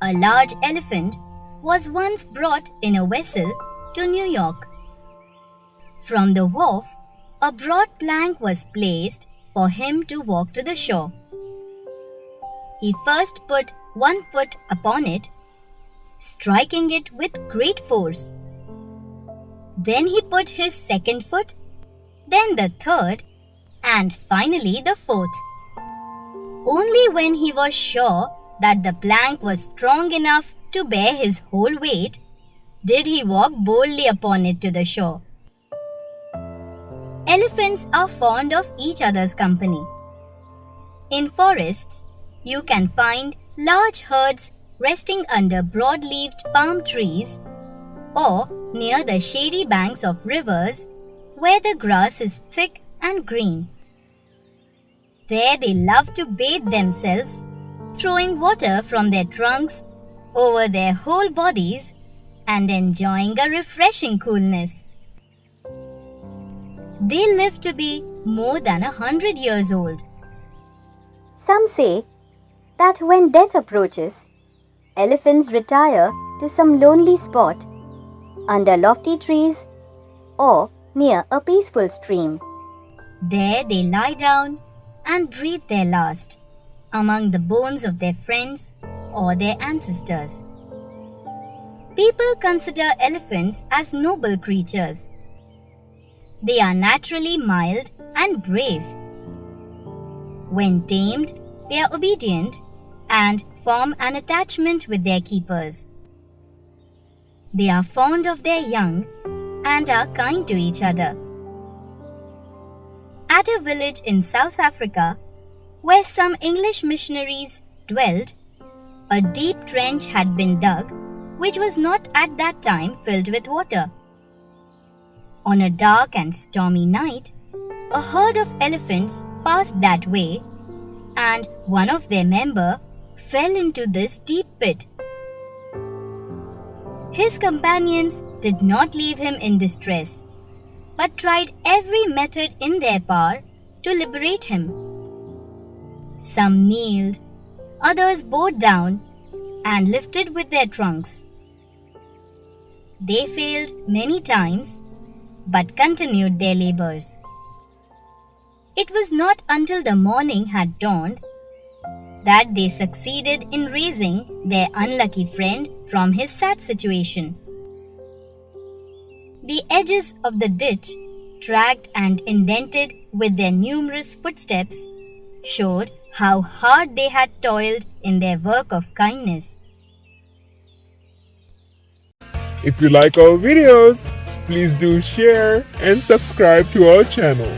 A large elephant was once brought in a vessel to New York. From the wharf, a broad plank was placed for him to walk to the shore. He first put one foot upon it, striking it with great force. Then he put his second foot, then the third, and finally the fourth. Only when he was sure that the plank was strong enough to bear his whole weight did he walk boldly upon it to the shore. Elephants are fond of each other's company. In forests, you can find large herds resting under broad-leaved palm trees or near the shady banks of rivers where the grass is thick and green. There they love to bathe themselves, throwing water from their trunks over their whole bodies and enjoying a refreshing coolness. They live to be more than 100 years old. Some say that when death approaches, elephants retire to some lonely spot under lofty trees or near a peaceful stream. There they lie down and breathe their last among the bones of their friends or their ancestors. People consider elephants as noble creatures. They are naturally mild and brave. When tamed, they are obedient and form an attachment with their keepers. They are fond of their young and are kind to each other. At a village in South Africa, where some English missionaries dwelt, a deep trench had been dug, which was not at that time filled with water. On a dark and stormy night, a herd of elephants passed that way, and one of their members fell into this deep pit. His companions did not leave him in distress, but tried every method in their power to liberate him. Some kneeled, others bowed down and lifted with their trunks. They failed many times, but continued their labors. It was not until the morning had dawned that they succeeded in raising their unlucky friend from his sad situation. The edges of the ditch, tracked and indented with their numerous footsteps, showed how hard they had toiled in their work of kindness. If you like our videos, please do share and subscribe to our channel.